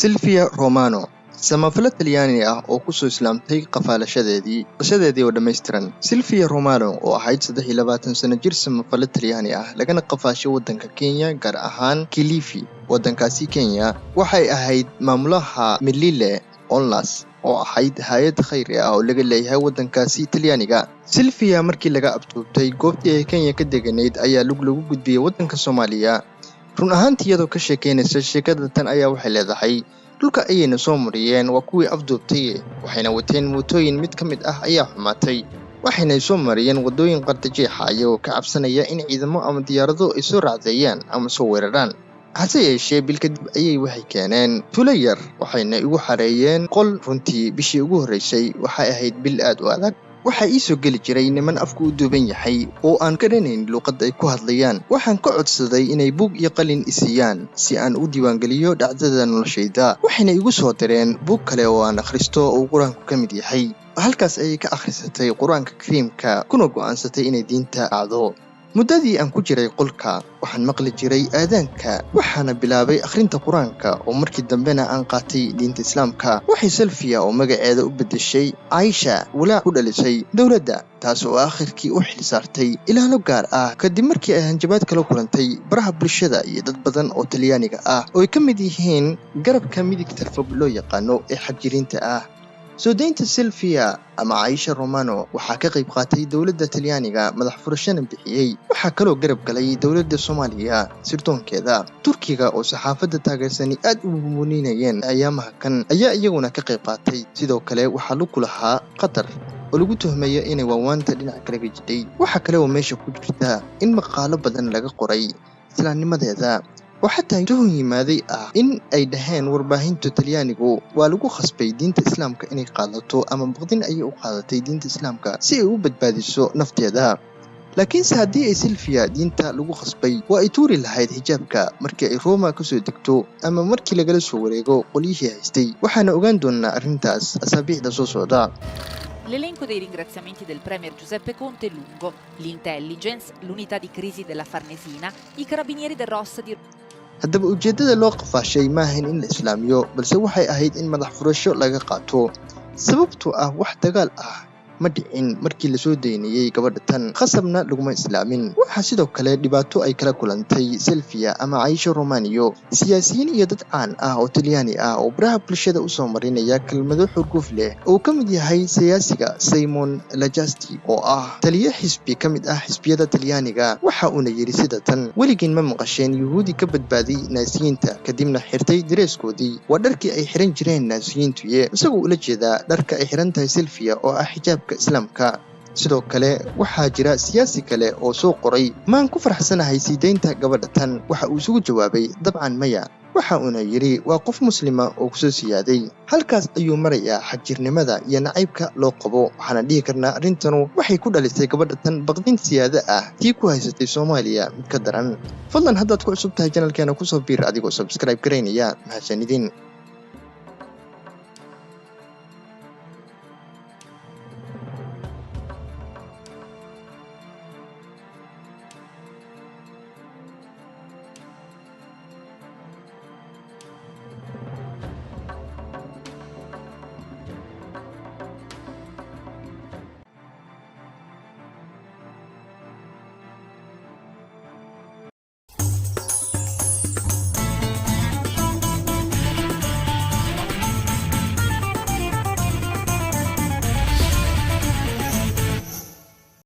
Silvia Romano-Samafale Talyaani oo kusoo Islaamtay Qafaalashadeedii qisadeedii oo Dhamaystiran. Silvia Romano oo ahayd 23 sano jir samafale Talyaani lagana qafaashay wadanka Kenya gaar ahaan Kilifi. Wadankaasi Kenya waxay ahayd maamulaha Milile Onlas oo ahayd hay'ad khayri oo laga leeyahay wadankaasi Talyaaniga. Silvia markii laga abtuubtay goobtii ay Kenya ka deganeyd ayaa lagu gudbiyay wadanka Soomaaliya. run ahaantii iyadoo ka sheekeynaysa sheekada tan ayaa waxay leedahay dhulka ayayna soo mariyeen waa kuwii afduubtay waxayna wateen mootooyin mid ka mid ah ayaa xumaatay waxayna soo mariyeen wadooyin qardajeexaya oo ka cabsanaya in ciidamo ama diyaarado ay soo raacdeeyaan ama soo weeraraan. hase yeeshee bil kadib ayay waxay keeneen tuulo yar waxayna igu xareeyeen qol. runtii bishii ugu horeysay waxay ahayd bil aad u adag. waxaa ii soo geli jiray niman afku u duuban yahay oo aan garanayn luqadda ay ku hadlayaan. waxaan ka codsaday inay buug iyo qalin isiiyaan si aan u diiwaangeliyo dhacdada noloshayda. waxayna igu soo direen buug kale oo aan akhristo oo quraanku ka mid yahay. halkaas ayay ka akhrisatay quraanka kariimka kuna go'aansatay inay diinta aado. muddadii aan ku jiray qolka waxaan maqli jiray aadaanka waxaana bilaabay akhrinta quraanka oo markii dambena aan qaatay diinta islaamka. waxay Silvia oo magaceeda u bedeshay Aisha walaa ku dhalisay dawladda taas oo aakhirkii u xilsaartay ilaalo gaar ah kadib markii ay hanjabaad kala kulantay baraha bulshada iyo dad badan oo Talyaaniga ah oo ay ka mid yihiin garabka midigta fog loo yaqaano ee xagjiriinta ah. soo deynta Silvia ama Aisha Romano waxaa ka qayb qaatay dawladda Talyaaniga madax furashana bixiyay. waxaa kaloo garab galay dawladda Soomaaliya sirdoonkeeda. Turkiga oo saxaafadda taageersani aad u muhiiminayeen ayaamaha kan ayaa iyaguna ka qayb qaatay. sidoo kale waxaa lagu lahaa Qatar oo lagu tuhmaya inay waawaanta dhinac kale ka jidhay. waxaa kale oo meesha ku jirta in maqaalo badan laga qoray islaamnimadeeda oo xataa tuhun yimaaday in ay dhaheen warbaahinta Talyaanigu waa lagu khasbay diinta islaamka inay qaadato ama baqdin ay u qaadatay diinta islaamka si ay u badbaadiso nafteeda. laakiinse haddii ay Silvia diinta lagu khasbay waa ay tuuri lahayd hijaabka markii ay Roma ka soo degto ama markii lagala soo wareego qolyihii haystay. waxaana ogaan doonaa arrintaas asaabiicda soo socda. L'elenco dei ringraziamenti del Premier Giuseppe Conte è lungo. L'intelligence, l'unità di crisi della Farnesina, i carabinieri del Ross di haddaba ujeedada loo qafaashay ma ahayn in la islaamiyo balse waxay ahayd in madax furasho laga qaato. sababtoo wax dagaal ma dhicin markii la soo deynayay gabadha tan khasabna laguma islaamin. waxaa sidoo kale dhibaato ay kala kulantay Silvia ama Aisha Romano siyaasiyiin iyo dad caan oo Talyaani oo baraha bulshada u soo marinaya kelmado xurguf leh oo ka mid yahay siyaasiga Simon Lajasti oo taliye xisbi ka mid xisbiyada Talyaaniga. waxa uu yiri sida tan: weligiin ma maqasheen Yuhuudi ka badbaaday naasiyiinta kadibna xirtay dareeskoodii. waa dharkii ay xiran jireen naasiyiintu isagoo ula jeeda dharka ay xiran tahay Silvia oo xijaab islaamka. sidoo kale waxaa jira siyaasi kale oo soo qoray maan ku faraxsanahay sii deynta gabadha tan. waxa uu isugu jawaabay dabcan maya. waxa uu yiri waa qof muslima oo ku soo siyaaday. halkaas ayuu marayaa xagjirnimada iyo nacaybka loo qabo. waxaana dhihi karnaa arrintanu waxay ku dhalisay gabadha tan baqdin siyaada tii ku haysatay Soomaaliya mid ka daran. fadlan haddaad ku cusub tahay channelkeena kusoo biir adigoo subscribe gareynaya mahadsanidin.